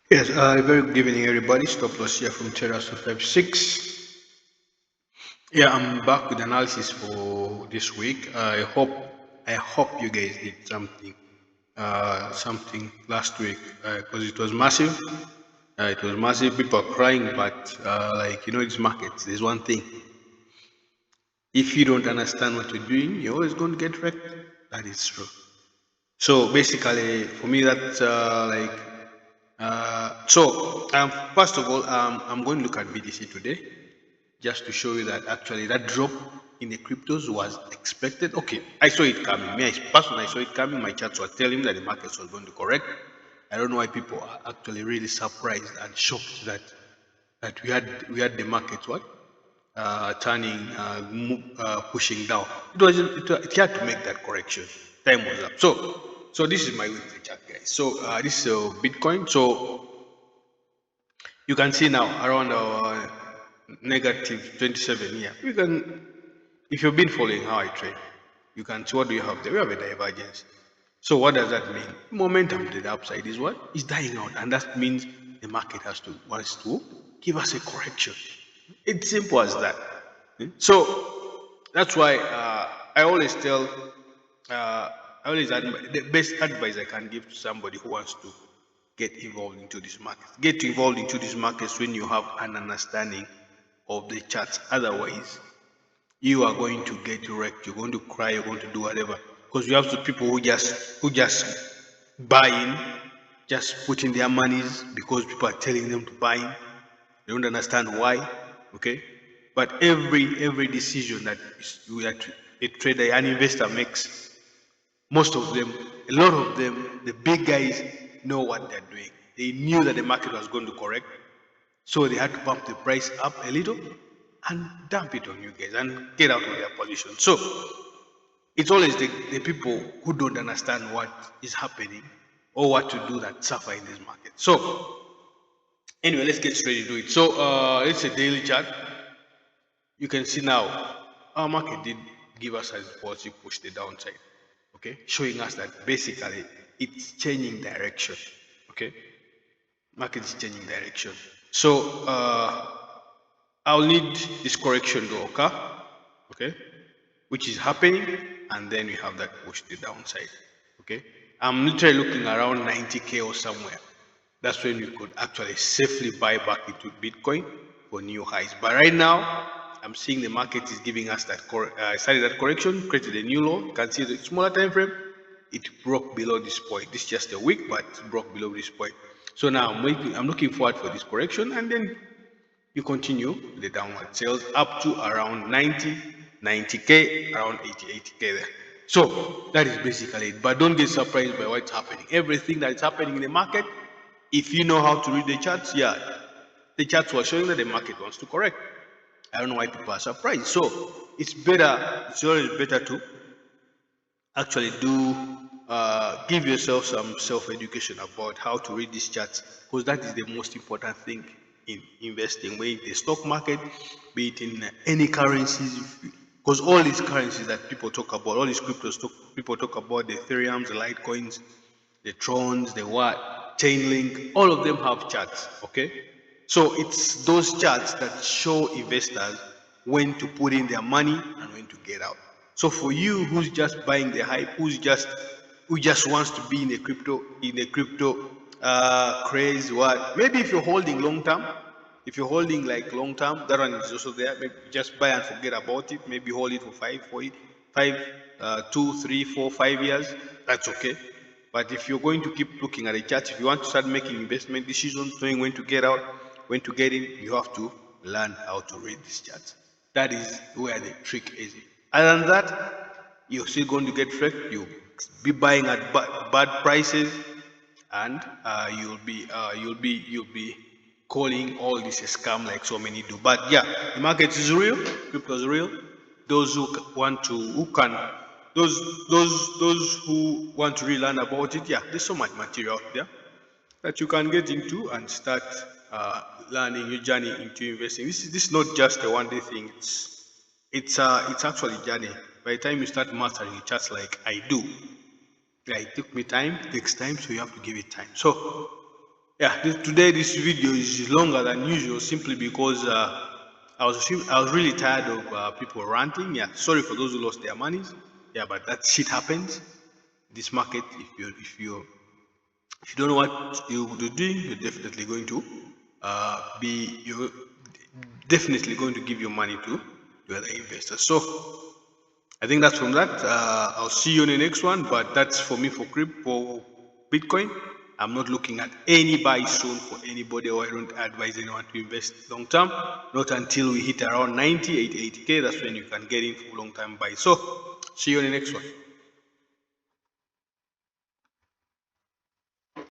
Yes, very good evening, everybody. Stop loss here from Terrace 256. Yeah, I'm back with analysis for this week. I hope you guys did something last week because it was massive. It was massive. People are crying, but this market. There's one thing: if you don't understand what you're doing, you're always going to get wrecked. That is true. So basically, for me, that's first of all, I'm going to look at BTC today just to show you that actually that drop in the cryptos was expected. Okay, I saw it coming. Me, personally, I saw it coming. My charts were telling me that the markets was going to correct. I don't know why people are actually really surprised and shocked that we had the markets what turning pushing down. It had to make that correction. Time was up. So this is my weekly chart, guys. So this is Bitcoin. So you can see now around negative 27 here. You can, if you've been following how I trade, you can see what do you have there. We have a divergence. So what does that mean? Momentum to the upside is what? Is dying out, and that means the market wants to give us a correction. It's simple as that. So that's why I always tell, the best advice I can give to somebody who wants to get involved into this market. Get involved into these markets when you have an understanding of the charts. Otherwise, you are going to get wrecked. You're going to cry. You're going to do whatever. Because you have some people who just buy in, just put in their monies because people are telling them to buy in. They don't understand why. Okay, but every decision that a trader, an investor makes, most of them, a lot of them, the big guys know what they're doing. They knew that the market was going to correct, so they had to bump the price up a little and dump it on you guys and get out of their position. So it's always the people who don't understand what is happening or what to do that suffer in this market. So anyway, let's get straight into it. So it's a daily chart. You can see now our market did give us a positive push the downside, okay, showing us that basically it's changing direction. Okay, market is changing direction. So I'll need this correction to occur, okay, which is happening, and then we have that push to the downside. Okay, I'm literally looking around 90K or somewhere. That's when we could actually safely buy back into Bitcoin for new highs. But right now, I'm seeing the market is giving us that started that correction, created a new low. You can see the smaller time frame. It broke below this point. This is just a week, but it broke below this point. So now I'm looking forward for this correction, and then you continue the downward sales up to around 90K, around 80K there. So that is basically it. But don't get surprised by what's happening. Everything that is happening in the market, if you know how to read the charts, yeah, the charts were showing that the market wants to correct. I don't know why people are surprised. So it's always better to actually give yourself some self-education about how to read these charts, because that is the most important thing in investing, be it the stock market, be it in any currencies, because all these currencies that people talk about, all these people talk about, the Ethereums, the Litecoins, the Trons, the what, Chainlink, all of them have charts, okay? So it's those charts that show investors when to put in their money and when to get out. So for you who's just buying the hype, who just wants to be in a crypto craze, what? Maybe if you're holding long term, if you're holding like long term, that one is also there. Maybe just buy and forget about it. Maybe hold it for 2, 3, 4, 5 years. That's okay. But if you're going to keep looking at the charts, if you want to start making investment decisions, knowing when to get out, when to get in, you have to learn how to read these charts. That is where the trick is. Other than that, you're still going to get tricked. You'll be buying at bad prices, and you'll be calling all this a scam like so many do. But yeah, the market is real, crypto is real. Those who want to, who can, those who want to really learn about it, yeah, there's so much material out there that you can get into and start learning your journey into investing. This is not just a one day thing. It's actually a journey. By the time you start mastering it, just like I do, yeah, it took me time, it takes time, so you have to give it time. So Yeah, today this video is longer than usual simply because I was really tired of people ranting. Yeah, sorry for those who lost their monies. Yeah, but that shit happens. This market, if you don't know what you're doing, you're definitely going to give your money to the other investors. So I think that's from that. I'll see you in the next one, but that's for me for crypto, Bitcoin. I'm not looking at any buy soon for anybody, or I don't advise anyone to invest long term. Not until we hit around 90, 80K. That's when you can get in for long term buy. So see you in the next one.